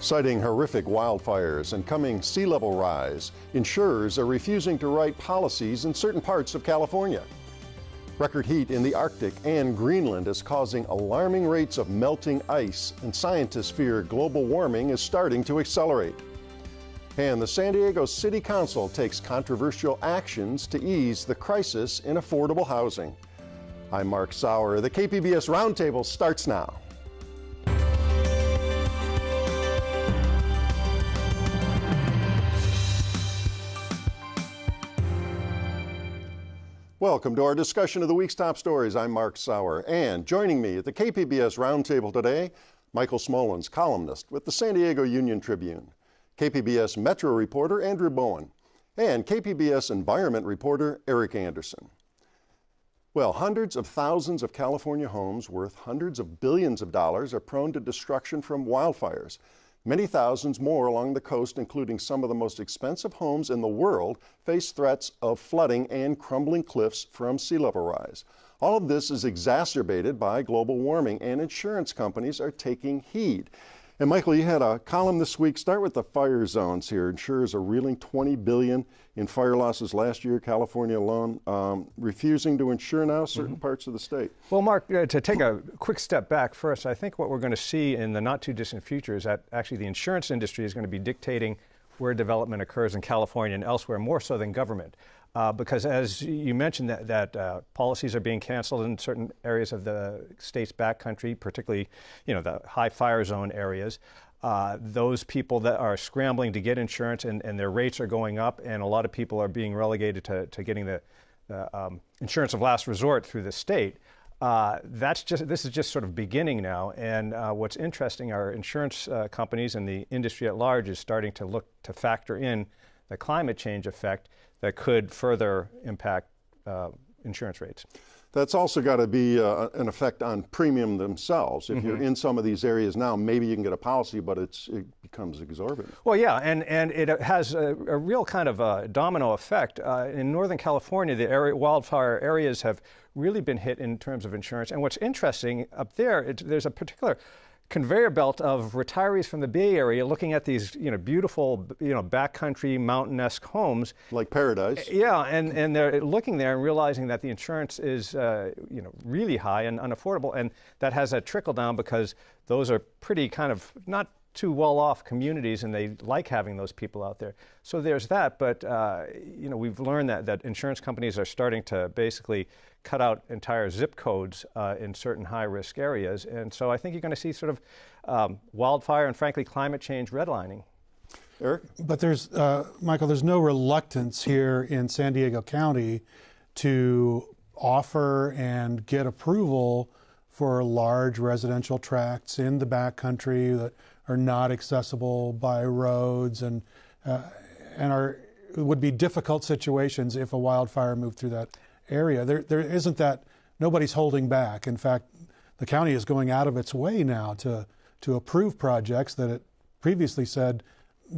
Citing horrific wildfires and coming sea level rise, insurers are refusing to write policies in certain parts of California. Record heat in the Arctic and Greenland is causing alarming rates of melting ice, and scientists fear global warming is starting to accelerate. And the San Diego City Council takes controversial actions to ease the crisis in affordable housing. I'm Mark Sauer. The KPBS Roundtable starts now. Welcome to our discussion of the week's top stories. I'm Mark Sauer, and joining me at the KPBS Roundtable today, Michael Smolens, columnist with the San Diego Union-Tribune, KPBS Metro reporter Andrew Bowen, and KPBS Environment reporter Eric Anderson. Well, hundreds of thousands of California homes worth hundreds of billions of dollars are prone to destruction from wildfires. Many thousands more along the coast, including some of the most expensive homes in the world, face threats of flooding and crumbling cliffs from sea level rise. All of this is exacerbated by global warming, and insurance companies are taking heed. And Michael, you had a column this week. Start with the fire zones here. Insurers are reeling $20 billion in fire losses last year, California alone, refusing to insure now certain parts of the state. Well, Mark, to take a quick step back first, I think what we're going to see in the not too distant future is that actually the insurance industry is going to be dictating where development occurs in California and elsewhere, more so than government. Because as you mentioned, that policies are being canceled in certain areas of the state's backcountry, particularly, the high fire zone areas. Those people that are scrambling to get insurance and their rates are going up, and a lot of people are being relegated to getting the insurance of last resort through the state. This is just sort of beginning now, and what's interesting, our insurance companies and the industry at large is starting to look to factor in the climate change effect that could further impact insurance rates. That's also got to be an effect on premium themselves. If you're in some of these areas now, maybe you can get a policy, but it becomes exorbitant. Well, yeah, and it has a real kind of a domino effect. In Northern California, the wildfire areas have really been hit in terms of insurance. And what's interesting up there, there's a particular conveyor belt of retirees from the Bay Area looking at these, beautiful, backcountry mountain-esque homes. Like paradise. Yeah, and they're looking there and realizing that the insurance is, really high and unaffordable, and that has a trickle down because those are pretty kind of not too well-off communities, and they like having those people out there. So there's that, but, we've learned that insurance companies are starting to basically cut out entire zip codes in certain high-risk areas. And so I think you're going to see sort of wildfire and, frankly, climate change redlining. Eric? But there's, Michael, there's no reluctance here in San Diego County to offer and get approval for large residential tracts in the backcountry that are not accessible by roads and would be difficult situations if a wildfire moved through that area. There isn't that, nobody's holding back. In fact, the county is going out of its way now to approve projects that it previously said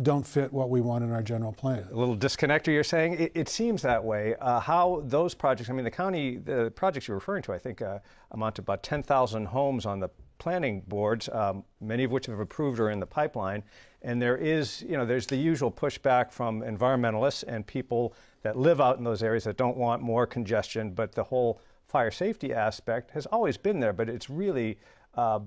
don't fit what we want in our general plan. A little disconnector, you're saying? It seems that way. How those projects, the projects you're referring to, I think amount to about 10,000 homes on the planning boards, many of which have approved or are in the pipeline. And there is, there's the usual pushback from environmentalists and people that live out in those areas that don't want more congestion, but the whole fire safety aspect has always been there, but it's really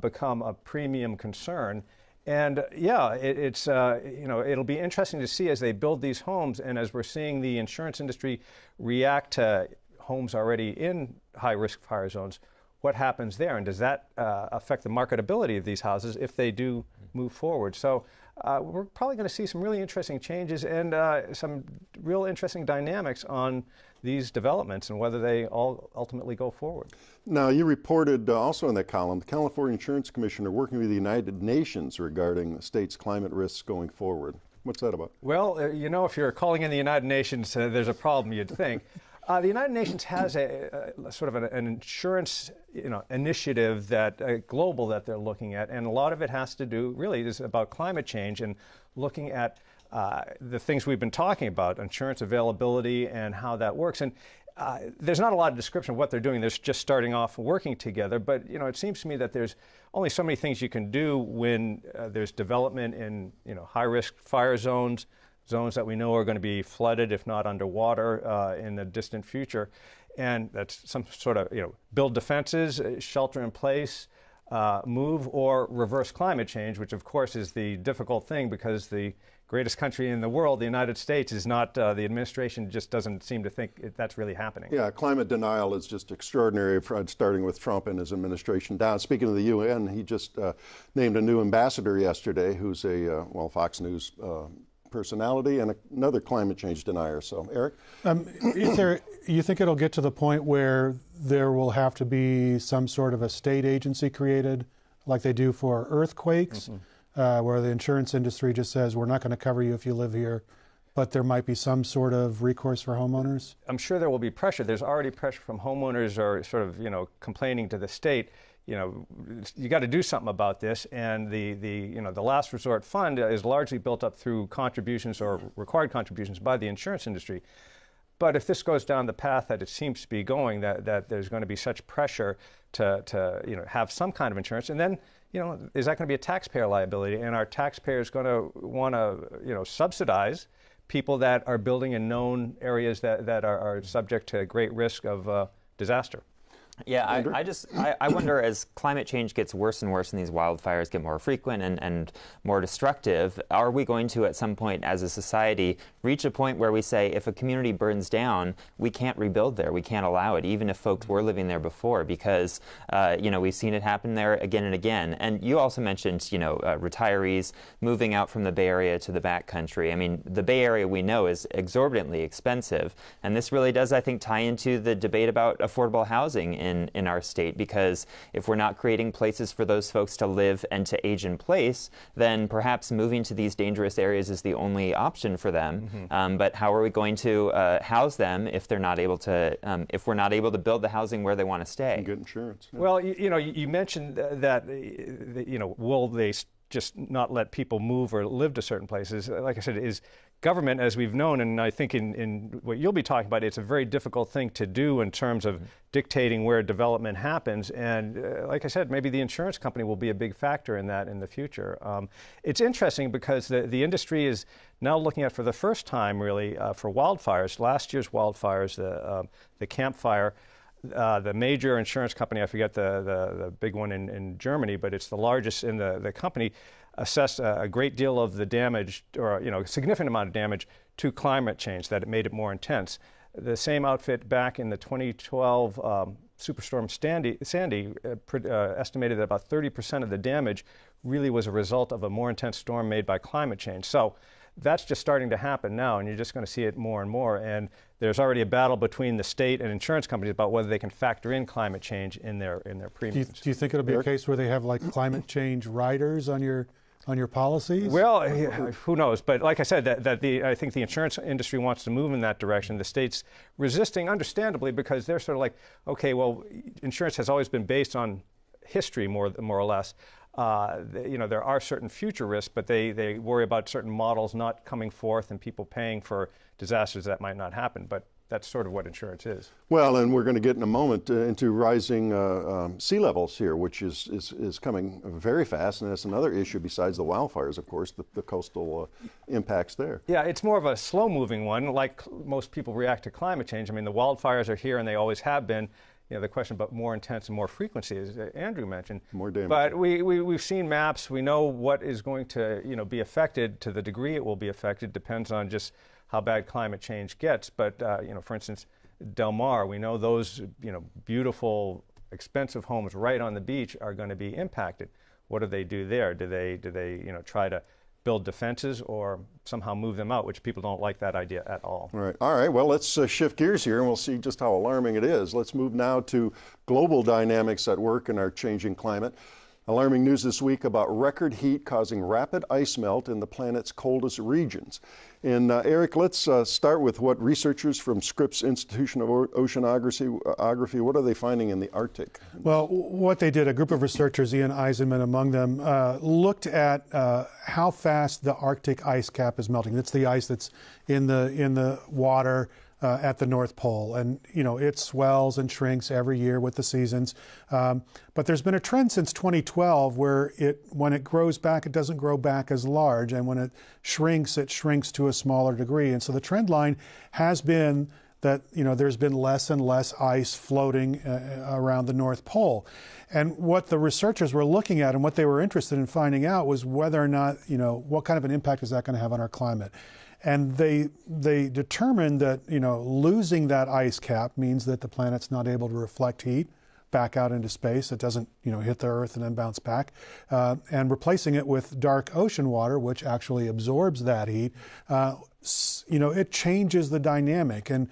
become a premium concern. And yeah, it'll be interesting to see as they build these homes, and as we're seeing the insurance industry react to homes already in high-risk fire zones, what happens there, and does that affect the marketability of these houses if they do move forward? So we're probably going to see some really interesting changes and some real interesting dynamics on these developments and whether they all ultimately go forward. Now, you reported also in that column, the California Insurance Commissioner working with the United Nations regarding the state's climate risks going forward. What's that about? Well, if you're calling in the United Nations, there's a problem, you'd think. The United Nations has a sort of an insurance, initiative that global that they're looking at, and a lot of it has to do really is about climate change and looking at the things we've been talking about, insurance availability and how that works. And there's not a lot of description of what they're doing. They're just starting off working together. But it seems to me that there's only so many things you can do when there's development in high-risk fire zones that we know are going to be flooded, if not underwater, in the distant future. And that's some sort of build defenses, shelter in place, move, or reverse climate change, which of course is the difficult thing because the greatest country in the world, the United States, is not, the administration just doesn't seem to think that's really happening. Yeah, climate denial is just extraordinary, starting with Trump and his administration down. Speaking of the UN, he just named a new ambassador yesterday who's a, Fox News personality and another climate change denier. So, Eric? You think it'll get to the point where there will have to be some sort of a state agency created like they do for earthquakes? Where the insurance industry just says, we're not going to cover you if you live here, but there might be some sort of recourse for homeowners? I'm sure there will be pressure. There's already pressure from homeowners or sort of, complaining to the state, you got to do something about this. And the last resort fund is largely built up through contributions or required contributions by the insurance industry. But if this goes down the path that it seems to be going, that there's going to be such pressure to have some kind of insurance, and then is that going to be a taxpayer liability? And are taxpayers going to want to subsidize people that are building in known areas that are subject to great risk of disaster? Yeah, I wonder, as climate change gets worse and worse and these wildfires get more frequent and more destructive, are we going to, at some point as a society, reach a point where we say, if a community burns down, we can't rebuild there, we can't allow it, even if folks were living there before, because, we've seen it happen there again and again. And you also mentioned, retirees moving out from the Bay Area to the backcountry. I mean, the Bay Area, we know, is exorbitantly expensive, and this really does, I think, tie into the debate about affordable housing in our state, because if we're not creating places for those folks to live and to age in place, then perhaps moving to these dangerous areas is the only option for them. But how are we going to house them if they're not able to? If we're not able to build the housing where they want to stay? And get insurance. Yeah. Well, you mentioned that will they just not let people move or live to certain places? Like I said, is government, as we've known, and I think in what you'll be talking about, it's a very difficult thing to do in terms of dictating where development happens. And like I said, maybe the insurance company will be a big factor in that in the future. It's interesting because the industry is now looking at, for the first time really, for wildfires. Last year's wildfires, the Camp Fire, the major insurance company, I forget the big one in Germany, but it's the largest in the company, assessed a great deal of the damage, or a significant amount of damage to climate change, that it made it more intense. The same outfit back in the 2012 Superstorm Sandy estimated that about 30% of the damage really was a result of a more intense storm made by climate change. So that's just starting to happen now, and you're just going to see it more and more. And there's already a battle between the state and insurance companies about whether they can factor in climate change in their premiums. Do you think it'll be a case where they have like climate change riders on your policies? Well, who knows? But like I said, I think the insurance industry wants to move in that direction. The state's resisting, understandably, because they're sort of like, okay, well, insurance has always been based on history, more or less. There are certain future risks, but they worry about certain models not coming forth and people paying for disasters that might not happen. But that's sort of what insurance is. Well, and we're going to get in a moment into rising sea levels here, which is coming very fast, and that's another issue besides the wildfires, of course, the coastal impacts there. Yeah, it's more of a slow-moving one, like most people react to climate change. I mean, the wildfires are here, and they always have been. The question about more intense and more frequency, as Andrew mentioned. More damage. But we've seen maps. We know what is going to be affected. To the degree it will be affected depends on just how bad climate change gets. But for instance, Del Mar, we know those beautiful, expensive homes right on the beach are going to be impacted. What do they do there? Do they try to build defenses or somehow move them out, which people don't like that idea at all. All right. Well, let's shift gears here and we'll see just how alarming it is. Let's move now to global dynamics at work in our changing climate. Alarming news this week about record heat causing rapid ice melt in the planet's coldest regions. And Eric, let's start with what researchers from Scripps Institution of Oceanography, what are they finding in the Arctic? Well, what they did, a group of researchers, Ian Eisenman among them, looked at how fast the Arctic ice cap is melting. That's the ice that's in the water at the North Pole. And, it swells and shrinks every year with the seasons. But there's been a trend since 2012 where when it grows back, it doesn't grow back as large. And when it shrinks to a smaller degree. And so the trend line has been that, there's been less and less ice floating around the North Pole. And what the researchers were looking at and what they were interested in finding out was whether or not, what kind of an impact is that going to have on our climate. And they determined that, losing that ice cap means that the planet's not able to reflect heat back out into space. It doesn't, hit the Earth and then bounce back. And replacing it with dark ocean water, which actually absorbs that heat, it changes the dynamic. And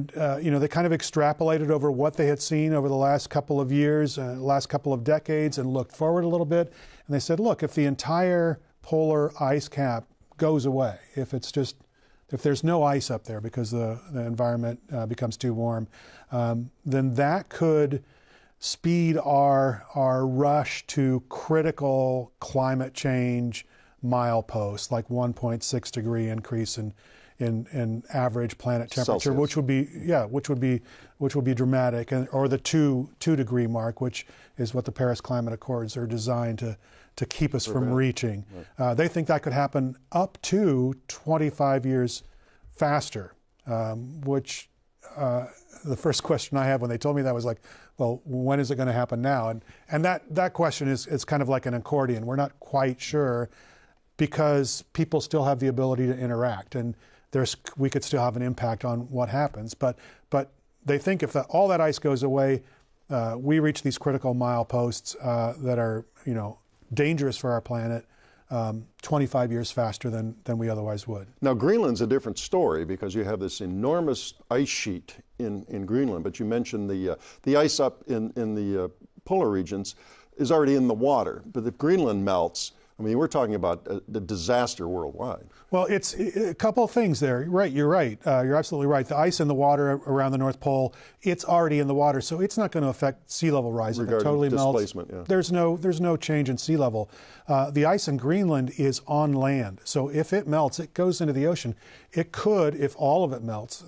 they kind of extrapolated over what they had seen over the last couple of years, last couple of decades, and looked forward a little bit. And they said, look, if the entire polar ice cap goes away, if there's no ice up there because the environment becomes too warm, then that could speed our rush to critical climate change mileposts, like 1.6 degree increase in average planet temperature, Celsius. which would be dramatic, or the 2 degree mark, which is what the Paris Climate Accords are designed to keep us from reaching. Right. They think that could happen up to 25 years faster, which the first question I had when they told me that was like, well, when is it going to happen now? And that question is kind of like an accordion. We're not quite sure because people still have the ability to interact, and we could still have an impact on what happens. But they think if all that ice goes away, we reach these critical mileposts that are dangerous for our planet 25 years faster than we otherwise would. Now, Greenland's a different story because you have this enormous ice sheet in Greenland, but you mentioned the ice up in the polar regions is already in the water. But if Greenland melts, I mean, we're talking about the disaster worldwide. Well, it's a couple of things there. Right, you're right. You're absolutely right. The ice in the water around the North Pole, it's already in the water, so it's not going to affect sea level rise. If it totally melts, yeah. there's no change in sea level. The ice in Greenland is on land, so if it melts, it goes into the ocean. It could, if all of it melts,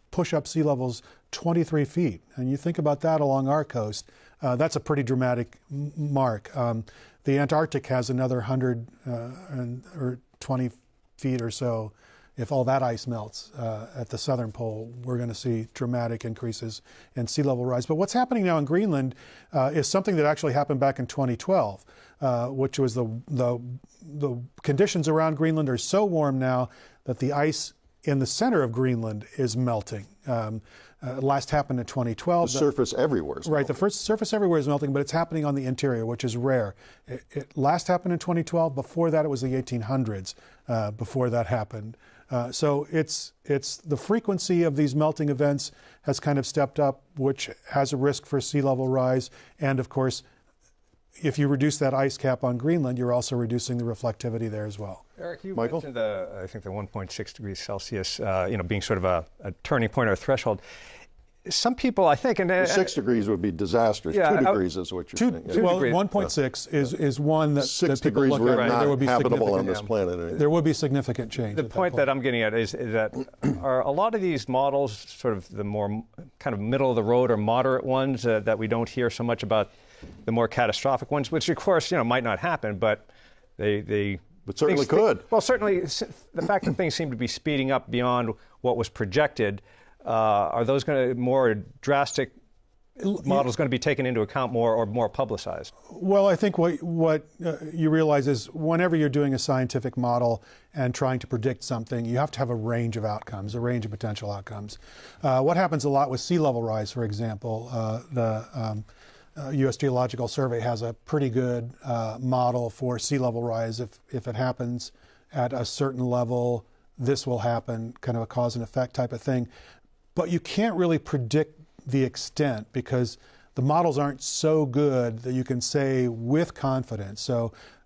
push up sea levels 23 feet. And you think about that along our coast, that's a pretty dramatic mark. The Antarctic has another 100 or 20 feet or so. If all that ice melts at the southern pole, we're going to see dramatic increases in sea level rise. But what's happening now in Greenland is something that actually happened back in 2012, which was the conditions around Greenland are so warm now that the ice in the center of Greenland is melting. Last happened in 2012. The surface everywhere is melting. Right, the first surface everywhere is melting, but it's happening on the interior, which is rare. It last happened in 2012. Before that, it was the 1800s before that happened. So it's the frequency of these melting events has kind of stepped up, which has a risk for sea level rise. And of course, if you reduce that ice cap on Greenland, you're also reducing the reflectivity there as well. Eric, you Michael? mentioned I think the 1.6 degrees Celsius, being sort of a turning point or a threshold. Some people, I think, 6 degrees would be disastrous. Yeah, 2 degrees is what you're saying. Well, degrees. 1.6 is one that 6 that people degrees look we're at. not There would be habitable on this planet. There would be significant change. The point that I'm getting at is that are a lot of these models sort of the more kind of middle of the road or moderate ones that we don't hear so much about, the more catastrophic ones, which of course might not happen, but they But certainly could. Well, certainly the fact that things seem to be speeding up beyond what was projected, are those going to more drastic models going to be taken into account more or more publicized? Well, I think what you realize is whenever you're doing a scientific model and trying to predict something, you have to have a range of outcomes, a range of potential outcomes. What happens a lot with sea level rise, for example, the U.S. Geological Survey has a pretty good model for sea level rise. If it happens at a certain level, this will happen, kind of a cause and effect type of thing. But you can't really predict the extent because the models aren't so good that you can say with confidence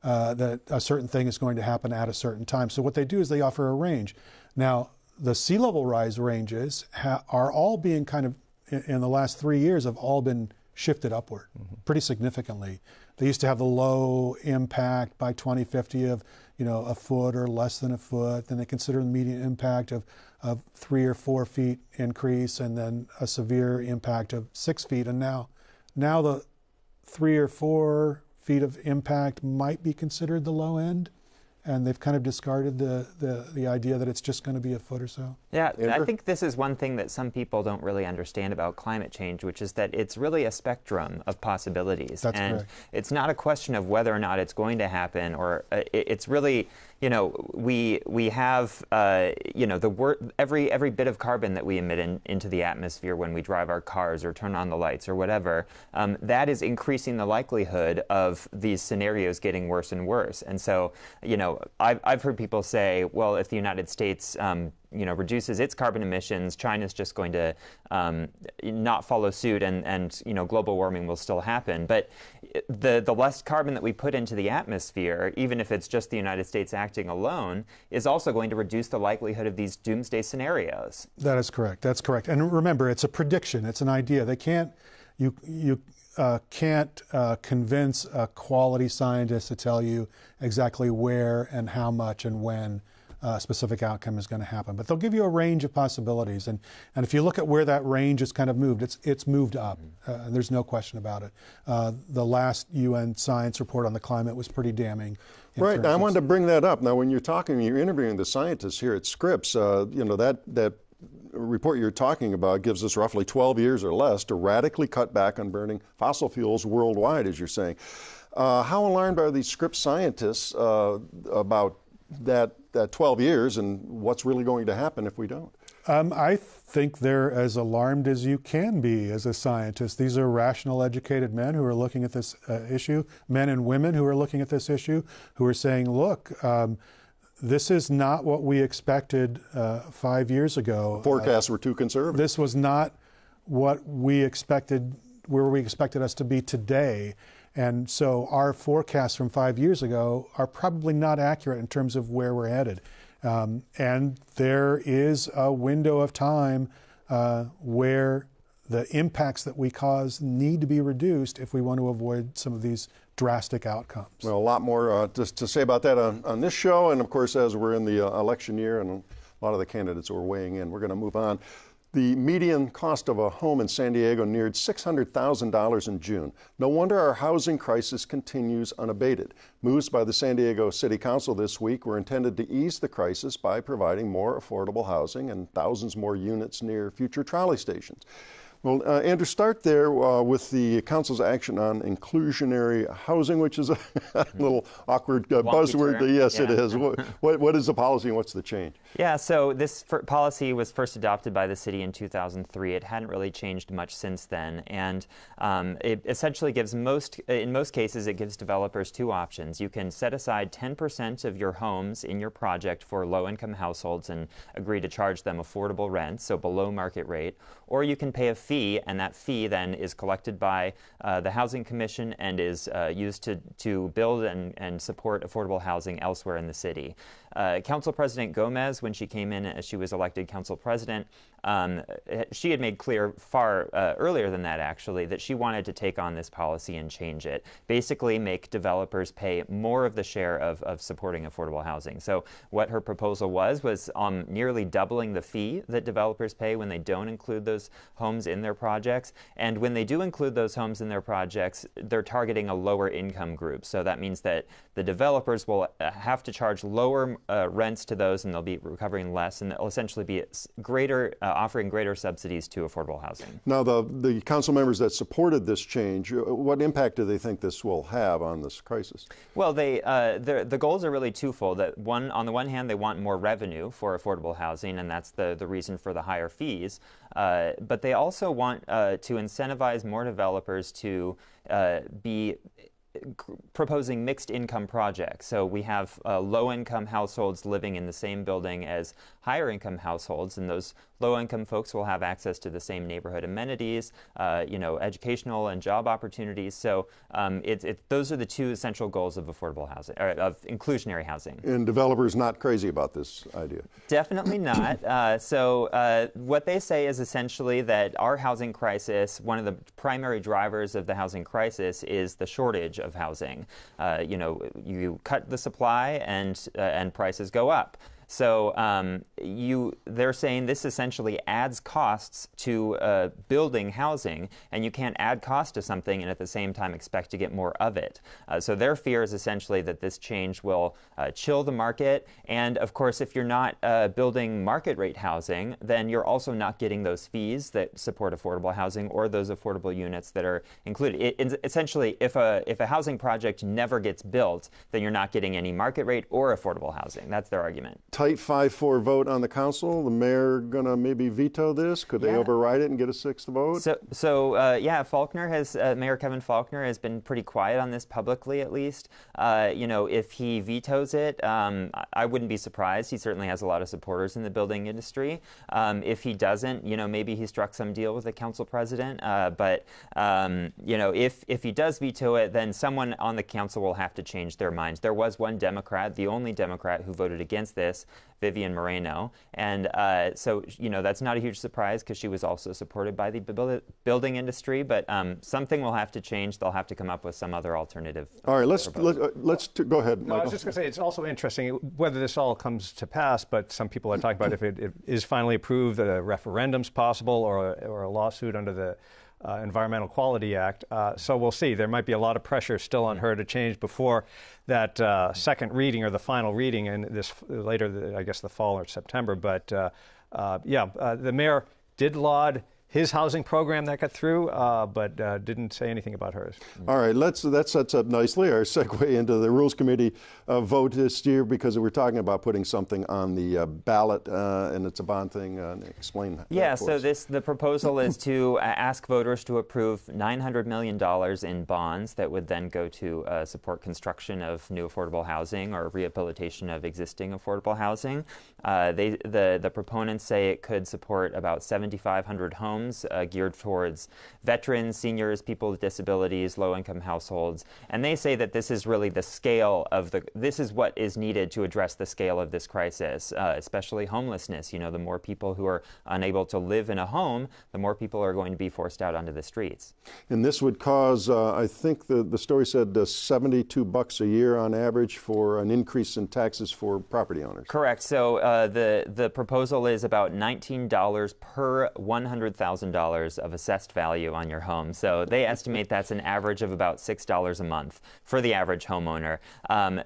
that a certain thing is going to happen at a certain time. So what they do is they offer a range. Now, the sea level rise ranges are all being kind of, in the last 3 years, have all been shifted upward pretty significantly. they used to have the low impact by 2050 of, a foot or less than a foot. Then they consider the median impact of 3 or 4 feet increase, and then a severe impact of 6 feet. And now the 3 or 4 feet of impact might be considered the low end. And they've kind of discarded the idea that it's just going to be a foot or so. Yeah, I think this is one thing that some people don't really understand about climate change, which is that it's really a spectrum of possibilities. That's and correct. It's not a question of whether or not it's going to happen, or it's really, we have, every bit of carbon that we emit into the atmosphere when we drive our cars or turn on the lights or whatever, that is increasing the likelihood of these scenarios getting worse and worse. And so, I've heard people say, well, if the United States reduces its carbon emissions, China's just going to not follow suit, and global warming will still happen. But the less carbon that we put into the atmosphere, even if it's just the United States acting alone, is also going to reduce the likelihood of these doomsday scenarios. That is correct. That's correct. And remember, it's a prediction. It's an idea. They can't. You can't convince a quality scientist to tell you exactly where and how much and when a specific outcome is going to happen. But they'll give you a range of possibilities. And if you look at where that range has kind of moved, it's moved up. There's no question about it. The last UN science report on the climate was pretty damning. Right. I wanted to bring that up. Now, when you're interviewing the scientists here at Scripps, that report you're talking about gives us roughly 12 years or less to radically cut back on burning fossil fuels worldwide, as you're saying. How alarmed are these Scripps scientists about that 12 years and what's really going to happen if we don't? I think they're as alarmed as you can be as a scientist. These are rational, educated men who are looking at this issue, men and women who are looking at this issue, who are saying, look, this is not what we expected 5 years ago. Forecasts were too conservative. This was not what we expected, where we expected us to be today. And so our forecasts from 5 years ago are probably not accurate in terms of where we're headed. And there is a window of time where the impacts that we cause need to be reduced if we want to avoid some of these drastic outcomes. Well, a lot more just to say about that on this show, and of course as we're in the election year and a lot of the candidates are weighing in. We're going to move on. The median cost of a home in San Diego neared $600,000 in June. No wonder our housing crisis continues unabated. Moves by the San Diego City Council this week were intended to ease the crisis by providing more affordable housing and thousands more units near future trolley stations. Well, Andrew, start there with the Council's action on inclusionary housing, which is a little awkward buzzword. Yes, yeah. It is. What is the policy and what's the change? Yeah, so this policy was first adopted by the city in 2003. It hadn't really changed much since then, and it essentially gives in most cases, it gives developers two options. You can set aside 10% of your homes in your project for low-income households and agree to charge them affordable rent, so below market rate, or you can pay a fee, and that fee then is collected by the Housing Commission and is used to build and support affordable housing elsewhere in the city. Council President Gomez, when she came in as she was elected council president, she had made clear far earlier than that, actually, that she wanted to take on this policy and change it. Basically make developers pay more of the share of supporting affordable housing. So what her proposal was nearly doubling the fee that developers pay when they don't include those homes in their projects. And when they do include those homes in their projects, they're targeting a lower income group. So that means that the developers will have to charge lower rents to those, and they'll be recovering less, and they'll essentially be offering greater subsidies to affordable housing. Now, the council members that supported this change, what impact do they think this will have on this crisis? Well, the goals are really twofold. That on the one hand, they want more revenue for affordable housing, and that's the reason for the higher fees. But they also want to incentivize more developers to be proposing mixed income projects. So we have low income households living in the same building as higher income households, and those low income folks will have access to the same neighborhood amenities, educational and job opportunities. So those are the two essential goals of affordable housing, or of inclusionary housing. And developers not crazy about this idea? Definitely not. So what they say is essentially that our housing crisis, one of the primary drivers of the housing crisis is the shortage of of housing. You cut the supply and prices go up. So they're saying this essentially adds costs to building housing, and you can't add cost to something and at the same time expect to get more of it. So their fear is essentially that this change will chill the market, and of course if you're not building market rate housing, then you're also not getting those fees that support affordable housing or those affordable units that are included. Essentially, if a housing project never gets built, then you're not getting any market rate or affordable housing. That's their argument. Tight 5-4 vote on the council. The mayor going to maybe veto this? Could they override it and get a 6th vote? Mayor Kevin Faulconer has been pretty quiet on this publicly, at least. If he vetoes it, I wouldn't be surprised. He certainly has a lot of supporters in the building industry. If he doesn't, maybe he struck some deal with the council president. If he does veto it, then someone on the council will have to change their minds. There was one Democrat, the only Democrat who voted against this, Vivian Moreno, and so that's not a huge surprise because she was also supported by the building industry. But something will have to change. They'll have to come up with some other alternative. All right, let's go ahead, Michael. No, I was just going to say it's also interesting whether this all comes to pass. But some people are talking about if it is finally approved, a referendum's possible, or a lawsuit under the Environmental Quality Act. So we'll see. There might be a lot of pressure still on her to change before that second reading or the final reading, and this later, I guess, the fall or September. But the mayor did laud his housing program that got through, but didn't say anything about hers. All right, that sets up nicely our segue into the Rules Committee vote this year, because we're talking about putting something on the ballot, and it's a bond thing. Explain that. Yeah, so the proposal is to ask voters to approve $900 million in bonds that would then go to support construction of new affordable housing or rehabilitation of existing affordable housing. The proponents say it could support about 7,500 homes geared towards veterans, seniors, people with disabilities, low-income households. And they say that this is really the scale of this is what is needed to address the scale of this crisis, especially homelessness. The more people who are unable to live in a home, the more people are going to be forced out onto the streets. And this would cause, I think the story said $72 a year on average for an increase in taxes for property owners. Correct. So the proposal is about $19 per $100,000 of assessed value on your home. So they estimate that's an average of about $6 a month for the average homeowner.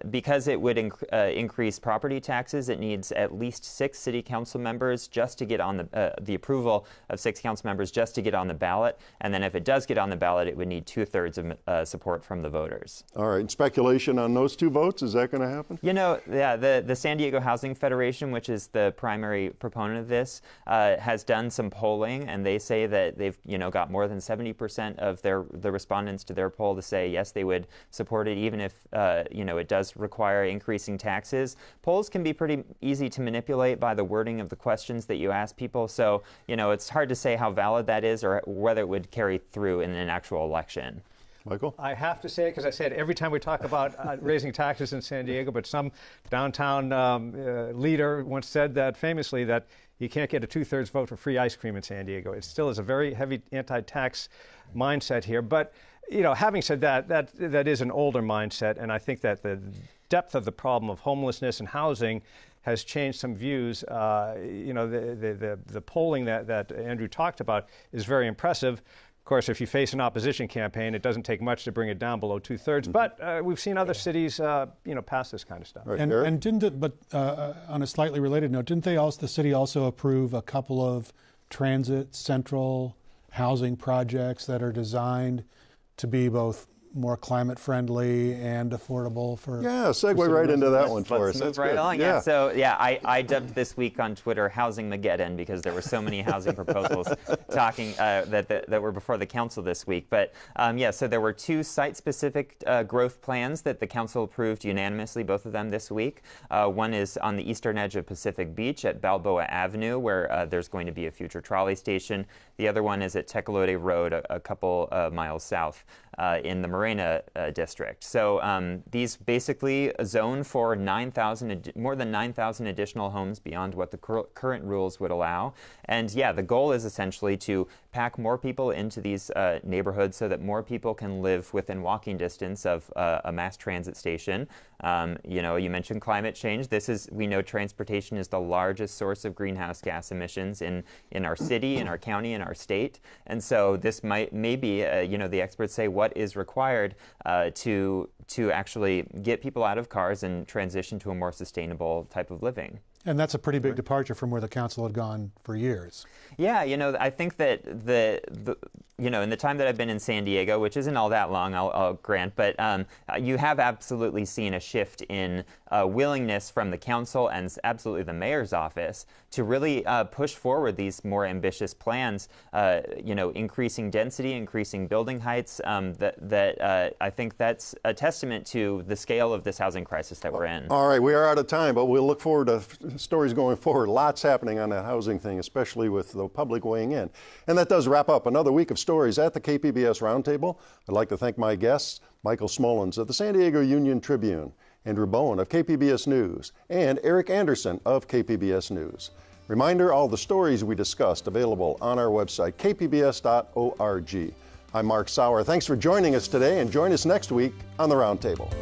Because it would increase property taxes, it needs at least 6 city council members just to get on the approval of 6 council members just to get on the ballot. And then if it does get on the ballot, it would need 2/3 of support from the voters. All right. And speculation on those 2 votes, is that going to happen? The San Diego Housing Federation, which is the primary proponent of this, has done some polling, and they say that they've got more than 70% of the respondents to their poll to say yes, they would support it, even if it does require increasing taxes. Polls can be pretty easy to manipulate by the wording of the questions that you ask people, so it's hard to say how valid that is or whether it would carry through in an actual election. Michael? I have to say it because I say it every time we talk about raising taxes in San Diego, but some downtown leader once said that famously that you can't get a 2/3 vote for free ice cream in San Diego. It still is a very heavy anti-tax mindset here. But, having said that, that is an older mindset, and I think that the depth of the problem of homelessness and housing has changed some views. The polling that Andrew talked about is very impressive. Of course, if you face an opposition campaign, it doesn't take much to bring it down below 2/3. But we've seen other cities, pass this kind of stuff. Right. And didn't it? But on a slightly related note, didn't the city also approve a couple of transit central housing projects that are designed to be both more climate friendly and affordable for? Yeah, segue right into that one for us. Let's move right along. Yeah. So I dubbed this week on Twitter Housing Mageddon because there were so many housing proposals talking that were before the council this week. But so there were 2 site-specific growth plans that the council approved unanimously, both of them this week. One is on the eastern edge of Pacific Beach at Balboa Avenue, where there's going to be a future trolley station. The other one is at Tecolote Road, a couple miles south in the Marine Morena district. So these basically zone for more than 9,000 additional homes beyond what the current rules would allow. And yeah, the goal is essentially to pack more people into these neighborhoods so that more people can live within walking distance of a mass transit station. You mentioned climate change. We know transportation is the largest source of greenhouse gas emissions in our city, in our county, in our state. And so this may be, the experts say, what is required to actually get people out of cars and transition to a more sustainable type of living. And that's a pretty big departure from where the council had gone for years. Yeah, I think that in the time that I've been in San Diego, which isn't all that long, I'll grant, but you have absolutely seen a shift in willingness from the council and absolutely the mayor's office to really push forward these more ambitious plans, increasing density, increasing building heights. I think that's a testament to the scale of this housing crisis that we're in. All right, we are out of time, but we'll look forward to stories going forward. Lots happening on that housing thing, especially with the public weighing in. And that does wrap up another week of stories at the KPBS Roundtable. I'd like to thank my guests, Michael Smolens of the San Diego Union Tribune, Andrew Bowen of KPBS News, and Eric Anderson of KPBS News. Reminder, all the stories we discussed available on our website, kpbs.org. I'm Mark Sauer. Thanks for joining us today, and join us next week on the Roundtable.